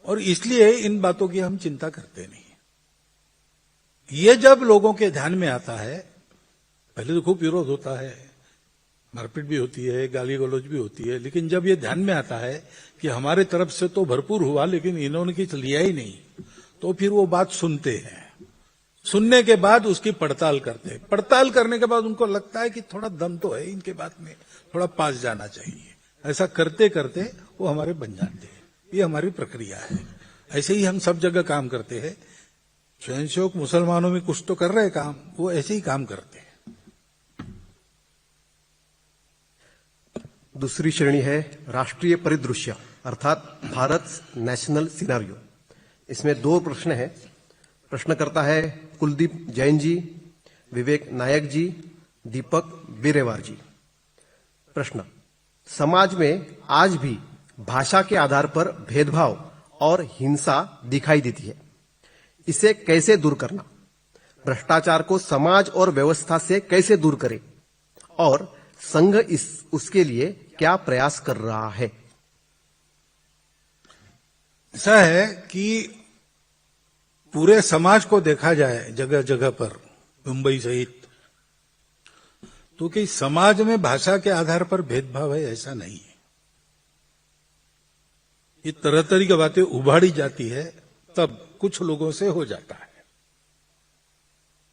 और इसलिए इन बातों की हम चिंता करते नहीं। ये जब लोगों के ध्यान में आता है, पहले तो खूब विरोध होता है, मारपीट भी होती है, गाली गलौज भी होती है, लेकिन जब ये ध्यान में आता है कि हमारे तरफ से तो भरपूर हुआ लेकिन इन्होंने कुछ लिया ही नहीं, तो फिर वो बात सुनते हैं। सुनने के बाद उसकी पड़ताल करते हैं। पड़ताल करने के बाद उनको लगता है कि थोड़ा दम तो है इनके बात में, थोड़ा पास जाना चाहिए। ऐसा करते करते वो हमारे बन जाते हैं। ये हमारी प्रक्रिया है। ऐसे ही हम सब जगह काम करते हैं। स्वयंसेवक मुसलमानों में कुछ तो कर रहे काम, वो ऐसे ही काम करते हैं। दूसरी श्रेणी है राष्ट्रीय परिदृश्य, अर्थात भारत नेशनल सिनारियो। इसमें 2 प्रश्न हैं। प्रश्न करता है कुलदीप जैन जी, विवेक नायक जी, दीपक बिरेवार जी। प्रश्न: समाज में आज भी भाषा के आधार पर भेदभाव और हिंसा दिखाई देती है। इसे कैसे दूर करना? भ्रष्टाचार को समाज और व्यवस्था से कैसे दूर करें? और संघ उसके लिए क्या प्रयास कर रहा है? ऐसा है कि पूरे समाज को देखा जाए जगह जगह पर, मुंबई सहित, तो कि समाज में भाषा के आधार पर भेदभाव है, ऐसा नहीं है। ये तरह तरह की बातें उभाड़ी जाती है, तब कुछ लोगों से हो जाता है।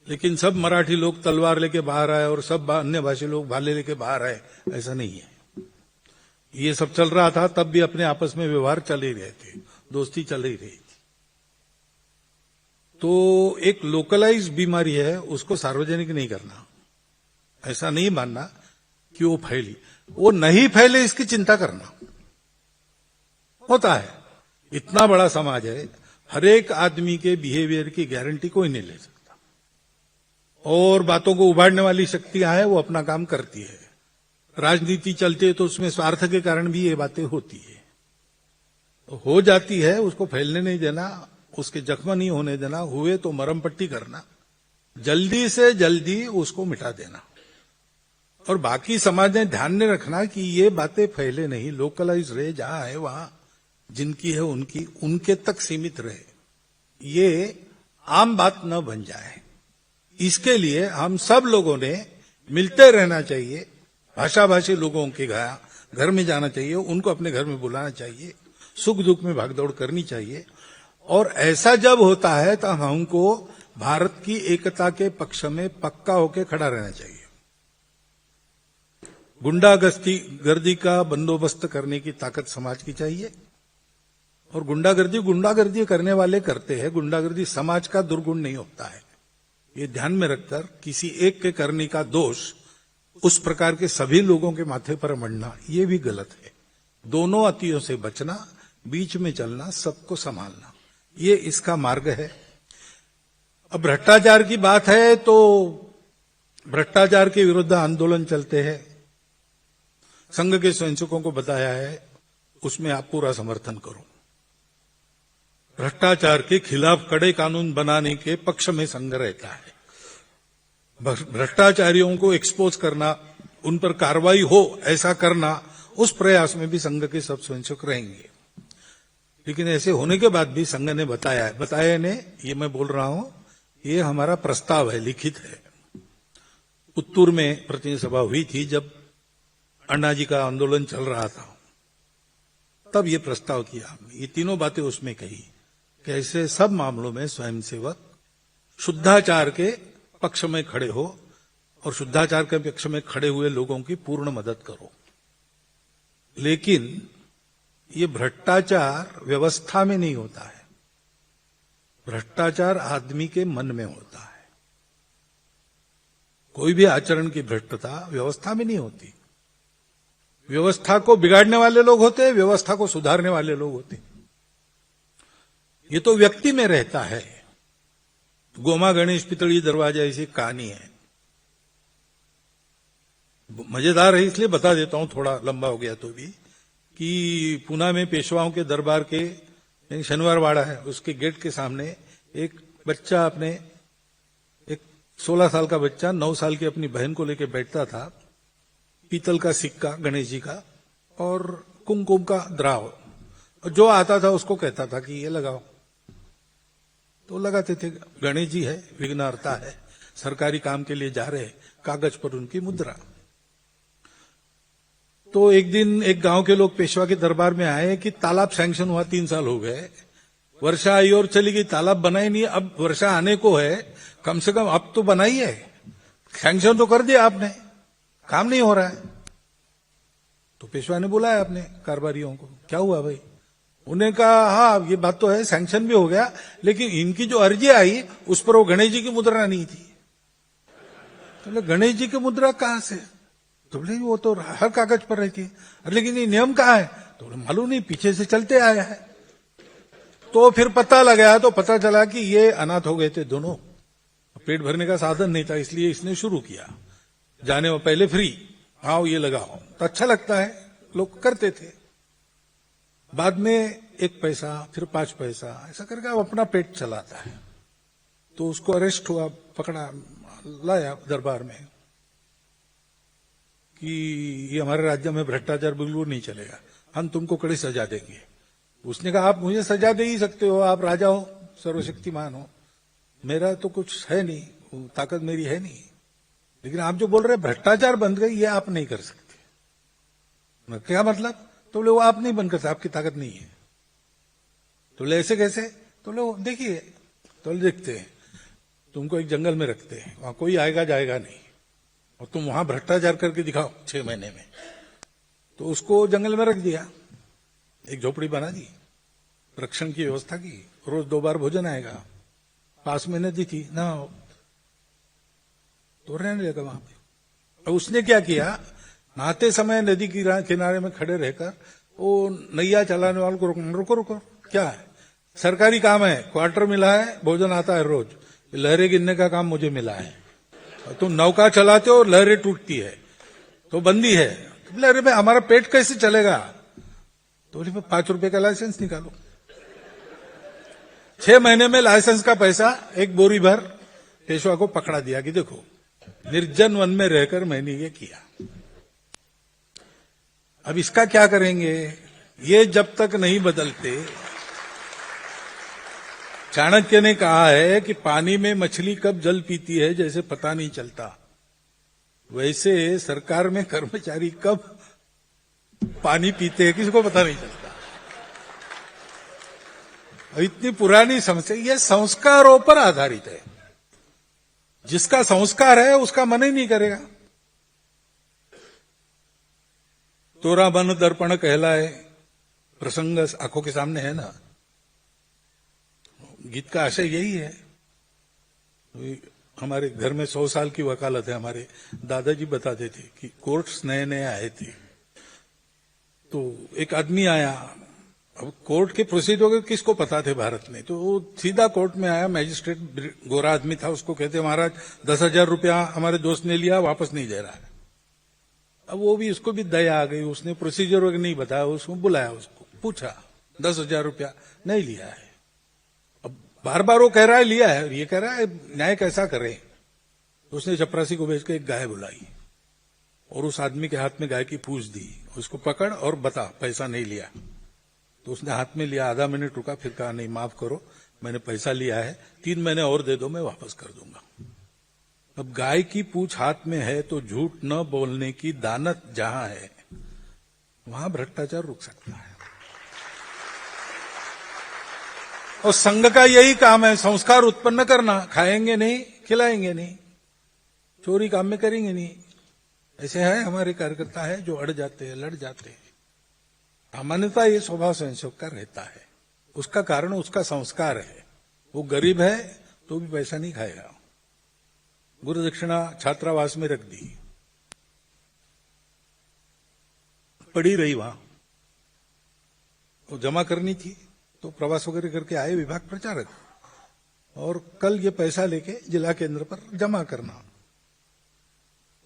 लेकिन सब मराठी लोग तलवार लेके बाहर आए और सब अन्य भाषी लोग भाले लेके बाहर आए, ऐसा नहीं है। ये सब चल रहा था तब भी अपने आपस में व्यवहार चल ही रहे थे, दोस्ती चल ही रही थी। तो एक लोकलाइज बीमारी है, उसको सार्वजनिक नहीं करना। ऐसा नहीं मानना कि वो फैली, वो नहीं फैले इसकी चिंता करना होता है। इतना बड़ा समाज है, हर एक आदमी के बिहेवियर की गारंटी कोई नहीं ले सकता, और बातों को उभारने वाली शक्तियां हैं, वो अपना काम करती है। राजनीति चलती है तो उसमें स्वार्थ के कारण भी ये बातें होती है, तो हो जाती है। उसको फैलने नहीं देना, उसके जख्म नहीं होने देना, हुए तो मरहम पट्टी करना, जल्दी से जल्दी उसको मिटा देना। और बाकी समाज ने ध्यान में रखना कि ये बातें फैले नहीं, लोकलाइज रहे, जहां है वहां जिनकी है उनकी, उनके तक सीमित रहे, ये आम बात न बन जाए। इसके लिए हम सब लोगों ने मिलते रहना चाहिए। भाषाभाषी लोगों के घर में जाना चाहिए, उनको अपने घर में बुलाना चाहिए, सुख दुख में भागदौड़ करनी चाहिए। और ऐसा जब होता है तो हमको भारत की एकता के पक्ष में पक्का होकर खड़ा रहना चाहिए। गुंडागर्दी का बंदोबस्त करने की ताकत समाज की चाहिए। और गुंडागर्दी करने वाले करते हैं। गुंडागर्दी समाज का दुर्गुण नहीं होता है, ये ध्यान में रखकर किसी एक के करने का दोष उस प्रकार के सभी लोगों के माथे पर मढ़ना, ये भी गलत है। दोनों अतियों से बचना, बीच में चलना, सबको संभालना, ये इसका मार्ग है। अब भ्रष्टाचार की बात है तो भ्रष्टाचार के विरुद्ध आंदोलन चलते हैं। संघ के स्वयंसेवकों को बताया है, उसमें आप पूरा समर्थन करो। भ्रष्टाचार के खिलाफ कड़े कानून बनाने के पक्ष में संघ रहता है। भ्रष्टाचारियों को एक्सपोज करना, उन पर कार्रवाई हो ऐसा करना, उस प्रयास में भी संघ के सब स्वयंसेवक रहेंगे। लेकिन ऐसे होने के बाद भी संघ ने बताया ने, ये मैं बोल रहा हूं, ये हमारा प्रस्ताव है, लिखित है। उत्तूर में प्रतिनिधि सभा हुई थी जब अण्णा जी का आंदोलन चल रहा था, तब ये प्रस्ताव किया हमने। ये तीनों बातें उसमें कही कि ऐसे सब मामलों में स्वयंसेवक शुद्धाचार के पक्ष में खड़े हो और शुद्धाचार के पक्ष में खड़े हुए लोगों की पूर्ण मदद करो। लेकिन ये भ्रष्टाचार व्यवस्था में नहीं होता है, भ्रष्टाचार आदमी के मन में होता है। कोई भी आचरण की भ्रष्टता व्यवस्था में नहीं होती। व्यवस्था को बिगाड़ने वाले लोग होते हैं, व्यवस्था को सुधारने वाले लोग होते हैं। ये तो व्यक्ति में रहता है। गोमा गणेश पितड़ी दरवाजा ऐसी कहानी है, मजेदार है इसलिए बता देता हूं, थोड़ा लंबा हो गया तो भी, कि पुणे में पेशवाओं के दरबार के शनिवार वाड़ा है, उसके गेट के सामने एक बच्चा अपने, एक 16 साल का बच्चा 9 साल की अपनी बहन को लेकर बैठता था। पीतल का सिक्का गणेश जी का और कुमकुम का द्राव और जो आता था उसको कहता था कि ये लगाओ, तो लगाते थे। गणेश जी है, विघ्नहर्ता है, सरकारी काम के लिए जा रहे, कागज पर उनकी मुद्रा। तो एक दिन एक गांव के लोग पेशवा के दरबार में आए कि तालाब सैंक्शन हुआ, 3 साल हो गए, वर्षा आई और चली गई, तालाब बना ही नहीं, अब वर्षा आने को है, कम से कम अब तो बना ही है, सैंक्शन तो कर दिया आपने, काम नहीं हो रहा है। तो पेशवा ने बुलाया अपने कारोबारियों को, क्या हुआ भाई? उन्हें कहा हाँ ये बात तो है, सैंक्शन भी हो गया, लेकिन इनकी जो अर्जी आई उस पर वो गणेश जी की मुद्रा नहीं थी। तो बोले गणेश जी की मुद्रा कहां से? तो बोले वो तो हर कागज पर रहती है। लेकिन ये नियम कहाँ है? तो बोले मालूम नहीं, पीछे से चलते आया है। तो फिर पता लगाया तो पता चला कि ये अनाथ हो गए थे दोनों, पेट भरने का साधन नहीं था, इसलिए इसने शुरू किया। जाने में पहले फ्री, आओ ये लगाओ, तो अच्छा लगता है, लोग करते थे। बाद में 1 पैसा, फिर 5 पैसा, ऐसा करके अब अपना पेट चलाता है। तो उसको अरेस्ट हुआ, पकड़ा, लाया दरबार में कि ये हमारे राज्य में भ्रष्टाचार बिल्कुल नहीं चलेगा, हम तुमको कड़ी सजा देंगे। उसने कहा आप मुझे सजा दे ही सकते हो, आप राजा हो, सर्वशक्तिमान हो, मेरा तो कुछ है नहीं, ताकत मेरी है नहीं, लेकिन आप जो बोल रहे हैं भ्रष्टाचार बंद गई, ये आप नहीं कर सकते। क्या मतलब? तो बोले वो आप नहीं बंद कर सकते, आपकी ताकत नहीं है। तो बोले ऐसे कैसे? तो बोले देखिए, तो देखते हैं, तुमको एक जंगल में रखते हैं, वहां कोई आएगा जाएगा नहीं, और तुम वहां भ्रष्टाचार करके दिखाओ 6 महीने में। तो उसको जंगल में रख दिया, एक झोपड़ी बना दी, रक्षण की व्यवस्था की, रोज 2 बार भोजन आएगा, पास में नदी थी ना, तो रहने लगा वहां पे। और उसने क्या किया, नहाते समय नदी की किनारे में खड़े रहकर वो नैया चलाने वालों को रुको रुको, क्या है, सरकारी काम है, क्वार्टर मिला है, भोजन आता है रोज, लहरें गिनने का काम मुझे मिला है, तुम नौका चलाते हो और लहरें टूटती है तो बंदी है। तो बोले अरे भाई हमारा पेट कैसे चलेगा? तो बोले 5 रुपए का लाइसेंस निकालो। 6 महीने में लाइसेंस का पैसा 1 बोरी भर पेशवा को पकड़ा दिया कि देखो निर्जन वन में रहकर मैंने ये किया। अब इसका क्या करेंगे? ये जब तक नहीं बदलते, चाणक्य ने कहा है कि पानी में मछली कब जल पीती है जैसे पता नहीं चलता, वैसे सरकार में कर्मचारी कब पानी पीते हैं किसी को पता नहीं चलता। इतनी पुरानी समस्या, ये संस्कारों पर आधारित है। जिसका संस्कार है उसका मन ही नहीं करेगा। तोरा मन दर्पण कहलाए, प्रसंग आंखों के सामने है ना। गीत का आशय यही है। हमारे घर में 100 साल की वकालत है। हमारे दादाजी बताते थे कि कोर्ट्स नए नए आए थे, तो एक आदमी आया, अब कोर्ट के प्रोसीजर किसको पता थे भारत में, तो वो सीधा कोर्ट में आया। मैजिस्ट्रेट गोरा आदमी था, उसको कहते महाराज 10,000 रुपया हमारे दोस्त ने लिया, वापस नहीं दे रहा है। अब वो भी, उसको भी दया आ गई, उसने प्रोसीजर वगैरह नहीं बताया, उसको बुलाया, उसको पूछा 10,000 रुपया नहीं लिया है। अब बार बार वो कह रहा है लिया है, ये कह रहा है न्याय कैसा करे। तो उसने चपरासी को भेज के एक गाय बुलाई और उस आदमी के हाथ में गाय की पूंछ दी, उसको पकड़ और बता पैसा नहीं लिया। तो उसने हाथ में लिया, आधा मिनट रुका, फिर कहा नहीं माफ करो, मैंने पैसा लिया है, 3 महीने और दे दो, मैं वापस कर दूंगा। अब गाय की पूंछ हाथ में है तो झूठ न बोलने की दानत जहां है वहां भ्रष्टाचार रुक सकता है। और संघ का यही काम है, संस्कार उत्पन्न करना। खाएंगे नहीं, खिलाएंगे नहीं, चोरी काम में करेंगे नहीं। ऐसे है हमारे कार्यकर्ता है जो अड़ जाते हैं, लड़ जाते हैं। सामान्यता ये स्वभाव संयोग का रहता है। उसका कारण उसका संस्कार है। वो गरीब है तो भी पैसा नहीं खाएगा। गुरु दक्षिणा छात्रावास में रख दी, पड़ी रही वहां, वो जमा करनी थी, तो प्रवास वगैरह करके आए विभाग प्रचारक, और कल ये पैसा लेके जिला केंद्र पर जमा करना।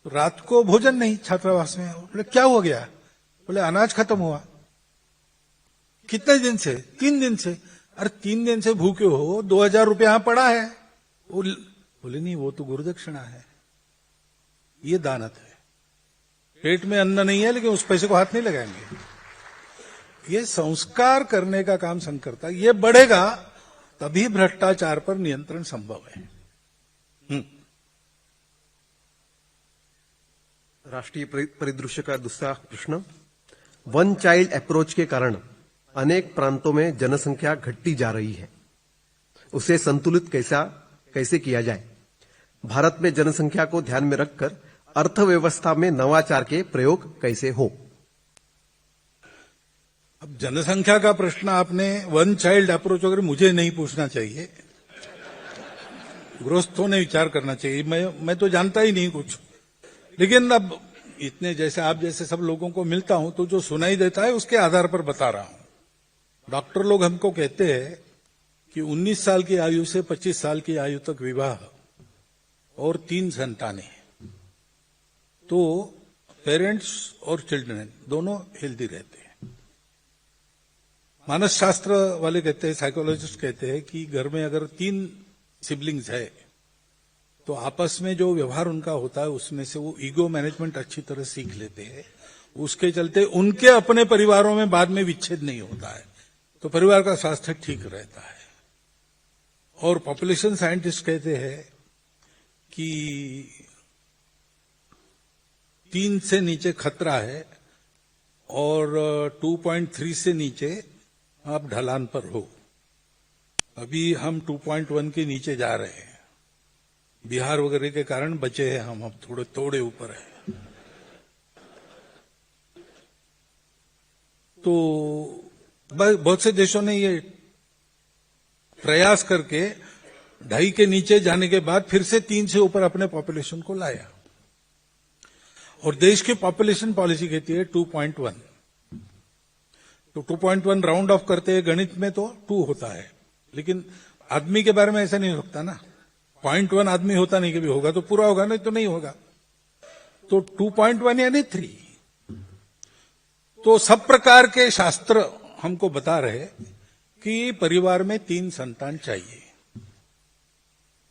तो रात को भोजन नहीं छात्रावास में। बोले क्या हो गया? बोले अनाज खत्म हुआ। कितने दिन से? 3 दिन से। अरे 3 दिन से भूखे हो, 2,000 रुपया यहां पड़ा है। बोले नहीं, वो तो गुरुदक्षिणा है, ये दानत है। पेट में अन्न नहीं है लेकिन उस पैसे को हाथ नहीं लगाएंगे। ये संस्कार करने का काम संघ करता है। ये बढ़ेगा तभी भ्रष्टाचार पर नियंत्रण संभव है। राष्ट्रीय परिदृश्य का दूसरा प्रश्न, वन चाइल्ड अप्रोच के कारण अनेक प्रांतों में जनसंख्या घटती जा रही है, उसे संतुलित कैसे किया जाए? भारत में जनसंख्या को ध्यान में रखकर अर्थव्यवस्था में नवाचार के प्रयोग कैसे हो? अब जनसंख्या का प्रश्न आपने वन चाइल्ड अप्रोच वगैरह मुझे नहीं पूछना चाहिए, गृहस्थों ने विचार करना चाहिए। मैं तो जानता ही नहीं कुछ। लेकिन अब इतने जैसे आप जैसे सब लोगों को मिलता हूं तो जो सुनाई देता है उसके आधार पर बता रहा हूं। डॉक्टर लोग हमको कहते हैं कि 19 साल की आयु से 25 साल की आयु तक विवाह और 3 संतानें, तो पेरेंट्स और चिल्ड्रन दोनों हेल्दी रहते हैं। मानस शास्त्र वाले कहते हैं, साइकोलॉजिस्ट कहते हैं कि घर में अगर 3 सिबलिंग्स है तो आपस में जो व्यवहार उनका होता है उसमें से वो ईगो मैनेजमेंट अच्छी तरह सीख लेते हैं। उसके चलते उनके अपने परिवारों में बाद में विच्छेद नहीं होता है, तो परिवार का स्वास्थ्य ठीक रहता है। और पॉपुलेशन साइंटिस्ट कहते हैं कि 3 से नीचे खतरा है और 2.3 से नीचे आप ढलान पर हो। अभी हम 2.1 के नीचे जा रहे हैं, बिहार वगैरह के कारण बचे हैं हम, अब थोड़े ऊपर है। तो बहुत से देशों ने ये प्रयास करके 2.5 के नीचे जाने के बाद फिर से 3 से ऊपर अपने पॉपुलेशन को लाया। और देश की पॉपुलेशन पॉलिसी कहती है 2.1, तो 2.1 राउंड ऑफ करते हैं, गणित में तो 2 होता है, लेकिन आदमी के बारे में ऐसा नहीं होता ना। 0.1 आदमी होता नहीं, कभी होगा तो पूरा होगा, नहीं तो नहीं होगा। तो 2.1 यानी 3। तो सब प्रकार के शास्त्र हमको बता रहे कि परिवार में 3 संतान चाहिए।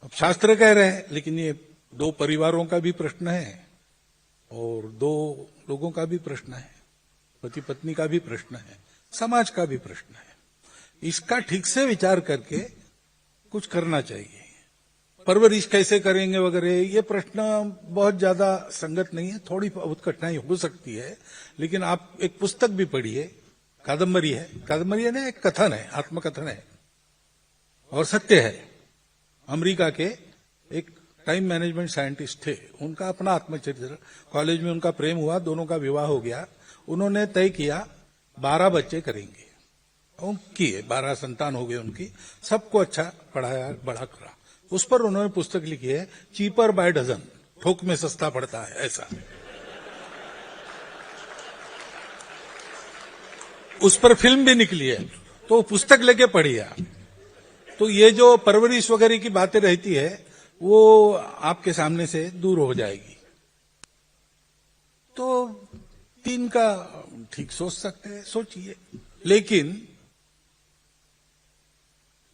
अब शास्त्र कह रहे हैं, लेकिन ये 2 परिवारों का भी प्रश्न है और 2 लोगों का भी प्रश्न है, पति पत्नी का भी प्रश्न है, समाज का भी प्रश्न है। इसका ठीक से विचार करके कुछ करना चाहिए। परवरिश कैसे करेंगे वगैरह, ये प्रश्न बहुत ज्यादा संगत नहीं है, थोड़ी बहुत कठिनाई हो सकती है। लेकिन आप एक पुस्तक भी पढ़िए, कादम्बरी है ना, एक कथन है, आत्मकथन है और सत्य है। अमेरिका के एक टाइम मैनेजमेंट साइंटिस्ट थे, उनका अपना आत्मचरित्र। कॉलेज में उनका प्रेम हुआ, दोनों का विवाह हो गया। उन्होंने तय किया 12 बच्चे करेंगे, किए 12 संतान हो गए उनकी, सबको अच्छा पढ़ाया, बड़ा करा। उस पर उन्होंने पुस्तक लिखी है, चीपर बाय डजन, थोक में सस्ता पड़ता है, ऐसा। उस पर फिल्म भी निकली है, तो पुस्तक लेके पढ़िए। तो ये जो परवरिश वगैरह की बातें रहती है वो आपके सामने से दूर हो जाएगी। तो 3 का ठीक सोच सकते हैं, सोचिए। लेकिन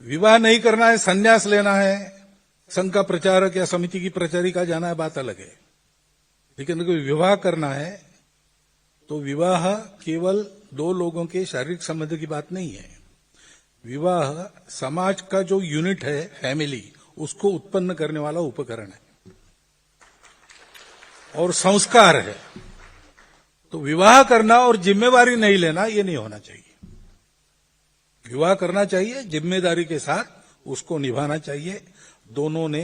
विवाह नहीं करना है, संन्यास लेना है, संघ का प्रचारक या समिति की प्रचारिका जाना है, बात अलग है। लेकिन अगर विवाह करना है तो विवाह केवल 2 लोगों के शारीरिक संबंध की बात नहीं है। विवाह समाज का जो यूनिट है, फैमिली, उसको उत्पन्न करने वाला उपकरण है और संस्कार है। तो विवाह करना और जिम्मेवारी नहीं लेना, ये नहीं होना चाहिए। विवाह करना चाहिए, जिम्मेदारी के साथ उसको निभाना चाहिए। दोनों ने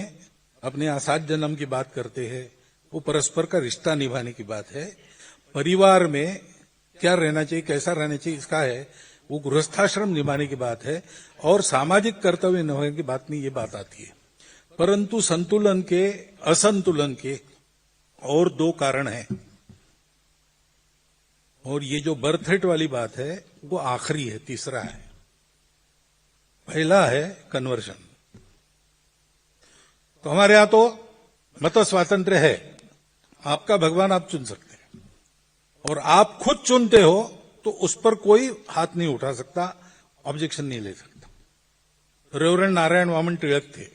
अपने 7 जन्म की बात करते हैं, वो परस्पर का रिश्ता निभाने की बात है। परिवार में क्या रहना चाहिए, कैसा रहना चाहिए, इसका है, वो गृहस्थाश्रम निभाने की बात है। और सामाजिक कर्तव्य निभाने की बात में ये बात आती है। परंतु संतुलन के, असंतुलन के और 2 कारण हैं। और ये जो बर्थ रेट वाली बात है वो आखिरी है, तीसरा है। पहला है कन्वर्शन। तो हमारे यहां तो मत स्वातंत्र्य है, आपका भगवान आप चुन सकते हैं और आप खुद चुनते हो तो उस पर कोई हाथ नहीं उठा सकता, ऑब्जेक्शन नहीं ले सकता। रेवरेंड नारायण वामन टिळक थे,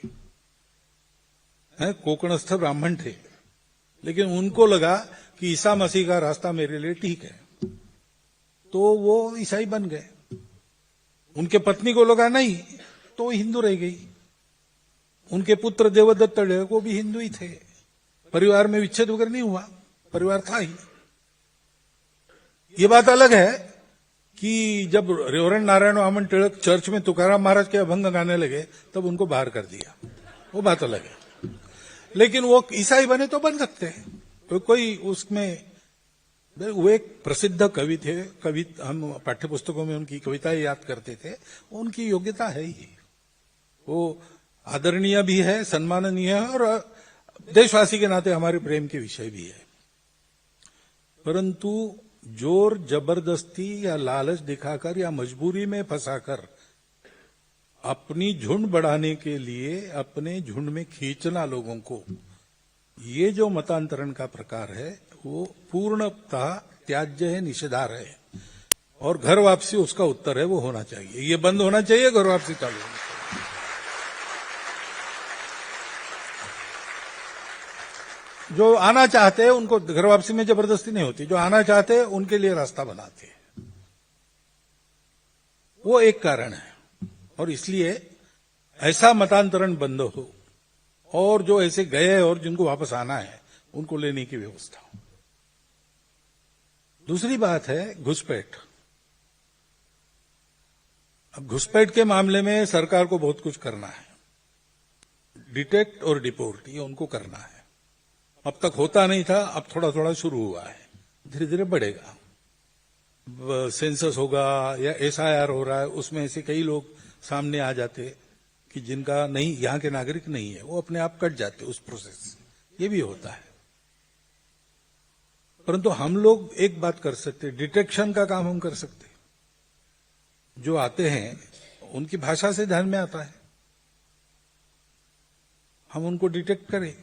कोकणस्थ ब्राह्मण थे, लेकिन उनको लगा कि ईसा मसीह का रास्ता मेरे लिए ठीक है, तो वो ईसाई बन गए। उनके पत्नी को लगा नहीं तो वो हिंदू रह गई। उनके पुत्र देवदत्त वो भी हिंदू ही थे। परिवार में विच्छेद वगैरह नहीं हुआ, परिवार था ही। ये बात अलग है कि जब रेवरेंड नारायण वामन टिळक चर्च में तुकाराम महाराज के अभंग गाने लगे तब उनको बाहर कर दिया, वो बात अलग है। लेकिन वो ईसाई बने तो बन सकते हैं, तो कोई उसमें। वो एक प्रसिद्ध कवि थे, हम पाठ्य पुस्तकों में उनकी कविताएं याद करते थे। उनकी योग्यता है ही, वो आदरणीय भी है, सम्माननीय है और देशवासी के नाते हमारे प्रेम के विषय भी है। परंतु जोर जबरदस्ती या लालच दिखाकर या मजबूरी में फंसाकर अपनी झुंड बढ़ाने के लिए अपने झुंड में खींचना लोगों को, ये जो मतांतरण का प्रकार है वो पूर्णतः त्याज्य है, निषेधार्ह है। और घर वापसी उसका उत्तर है, वो होना चाहिए। ये बंद होना चाहिए, घर वापसी चालू होना चाहिए। जो आना चाहते हैं उनको घर वापसी में जबरदस्ती नहीं होती, जो आना चाहते हैं उनके लिए रास्ता बनाते हैं। वो एक कारण है। और इसलिए ऐसा मतांतरण बंद हो और जो ऐसे गए और जिनको वापस आना है उनको लेने की व्यवस्था हो। दूसरी बात है घुसपैठ। अब घुसपैठ के मामले में सरकार को बहुत कुछ करना है। डिटेक्ट और डिपोर्ट ये उनको करना है। अब तक होता नहीं था, अब थोड़ा थोड़ा शुरू हुआ है, धीरे धीरे बढ़ेगा। सेंसस होगा या एसआईआर हो रहा है, उसमें ऐसे कई लोग सामने आ जाते कि जिनका नहीं, यहां के नागरिक नहीं है, वो अपने आप कट जाते उस प्रोसेस से। ये भी होता है। परंतु हम लोग एक बात कर सकते, डिटेक्शन का काम हम कर सकते। जो आते हैं उनकी भाषा से ध्यान में आता है, हम उनको डिटेक्ट करें।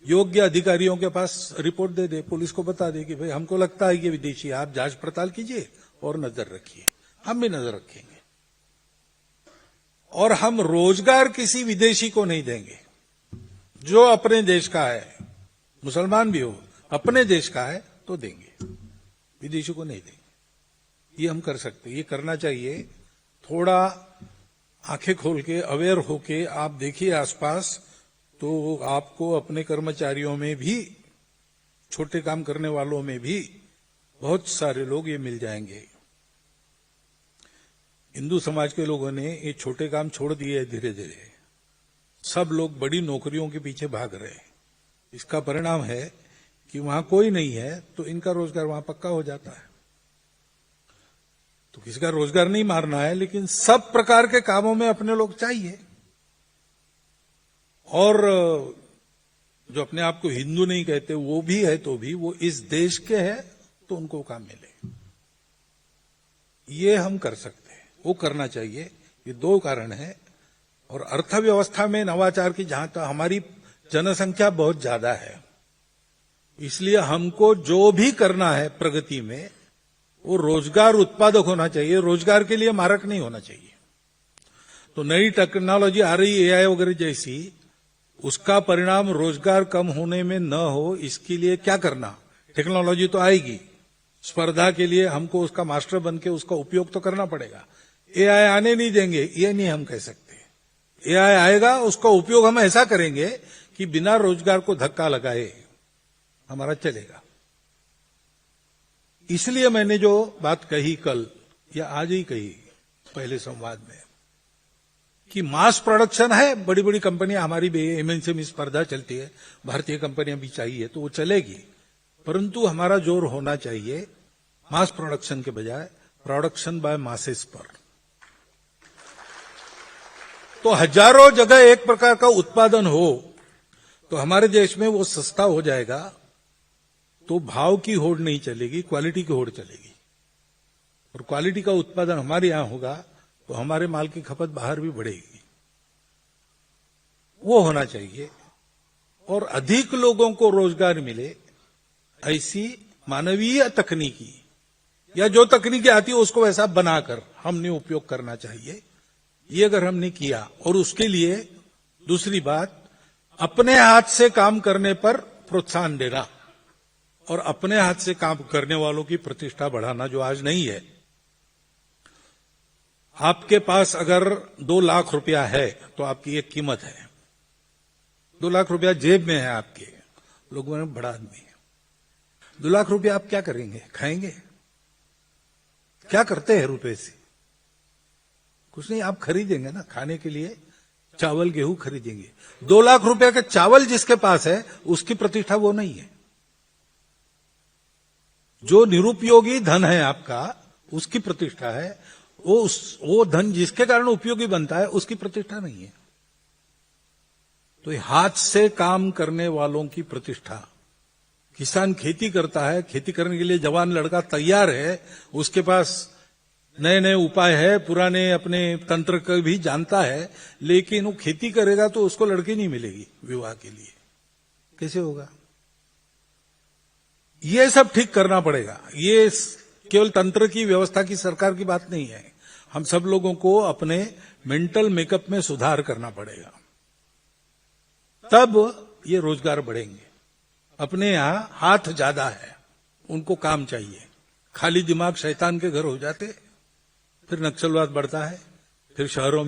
योग्य अधिकारियों के पास रिपोर्ट दे दे, पुलिस को बता दे कि भाई हमको लगता है कि विदेशी, आप जांच पड़ताल कीजिए और नजर रखिए। हम भी नजर रखेंगे। और हम रोजगार किसी विदेशी को नहीं देंगे। जो अपने देश का है, मुसलमान भी हो, अपने देश का है तो देंगे, विदेशी को नहीं देंगे। ये हम कर सकते, ये करना चाहिए। थोड़ा आंखें खोल के, अवेयर होके आप देखिए आसपास, तो आपको अपने कर्मचारियों में भी, छोटे काम करने वालों में भी बहुत सारे लोग ये मिल जाएंगे। हिंदू समाज के लोगों ने ये छोटे काम छोड़ दिए धीरे धीरे। सब लोग बड़ी नौकरियों के पीछे भाग रहे हैं। इसका परिणाम है कि वहां कोई नहीं है तो इनका रोजगार वहां पक्का हो जाता है। तो किसी का रोजगार नहीं मारना है, लेकिन सब प्रकार के कामों में अपने लोग चाहिए। और जो अपने आप को हिंदू नहीं कहते वो भी है, तो भी वो इस देश के हैं तो उनको काम मिले। ये हम कर सकते हैं, वो करना चाहिए। ये दो कारण है। और अर्थव्यवस्था में नवाचार की, जहां तक हमारी जनसंख्या बहुत ज्यादा है, इसलिए हमको जो भी करना है प्रगति में, वो रोजगार उत्पादक होना चाहिए, रोजगार के लिए मारक नहीं होना चाहिए। तो नई टेक्नोलॉजी आ रही, एआई वगैरह जैसी, उसका परिणाम रोजगार कम होने में न हो, इसके लिए क्या करना? टेक्नोलॉजी तो आएगी, स्पर्धा के लिए हमको उसका मास्टर बन के उसका उपयोग तो करना पड़ेगा। एआई आने नहीं देंगे, ये नहीं हम कह सकते। एआई आएगा, उसका उपयोग हम ऐसा करेंगे कि बिना रोजगार को धक्का लगाए हमारा चलेगा। इसलिए मैंने जो बात कही कल या आज ही कही पहले संवाद में कि मास प्रोडक्शन है, बड़ी बड़ी कंपनियां, हमारी भी एमएनसी में स्पर्धा चलती है, भारतीय कंपनियां भी चाहिए तो वो चलेगी। परंतु हमारा जोर होना चाहिए मास प्रोडक्शन के बजाय प्रोडक्शन बाय मासेस पर। तो हजारों जगह एक प्रकार का उत्पादन हो तो हमारे देश में वो सस्ता हो जाएगा, तो भाव की होड़ नहीं चलेगी, क्वालिटी की होड़ चलेगी। और क्वालिटी का उत्पादन हमारे यहां होगा तो हमारे माल की खपत बाहर भी बढ़ेगी। वो होना चाहिए। और अधिक लोगों को रोजगार मिले, ऐसी मानवीय तकनीकी या जो तकनीकी आती है उसको वैसा बनाकर हमने उपयोग करना चाहिए। ये अगर हमने किया, और उसके लिए दूसरी बात, अपने हाथ से काम करने पर प्रोत्साहन देना और अपने हाथ से काम करने वालों की प्रतिष्ठा बढ़ाना जो आज नहीं है। आपके पास अगर 2 लाख रुपया है तो आपकी एक कीमत है। 2 लाख रुपया जेब में है आपके, लोगों में बड़ा आदमी है। 2 लाख रुपया आप क्या करेंगे? खाएंगे? क्या करते हैं रुपए से? कुछ नहीं, आप खरीदेंगे ना खाने के लिए, चावल गेहूं खरीदेंगे। 2 लाख रुपए का चावल जिसके पास है उसकी प्रतिष्ठा वो नहीं है। जो निरुपयोगी धन है आपका उसकी प्रतिष्ठा है। वो धन जिसके कारण उपयोगी बनता है उसकी प्रतिष्ठा नहीं है। तो ये हाथ से काम करने वालों की प्रतिष्ठा। किसान खेती करता है, खेती करने के लिए जवान लड़का तैयार है, उसके पास नए नए उपाय है, पुराने अपने तंत्र को भी जानता है, लेकिन वो खेती करेगा तो उसको लड़की नहीं मिलेगी विवाह के लिए। कैसे होगा? ये सब ठीक करना पड़ेगा। ये केवल तंत्र की व्यवस्था की सरकार की बात नहीं है। हम सब लोगों को अपने मेंटल मेकअप में सुधार करना पड़ेगा, तब ये रोजगार बढ़ेंगे। अपने यहां हाथ ज्यादा है, उनको काम चाहिए। खाली दिमाग शैतान के घर हो जाते, फिर नक्सलवाद बढ़ता है, फिर शहरों में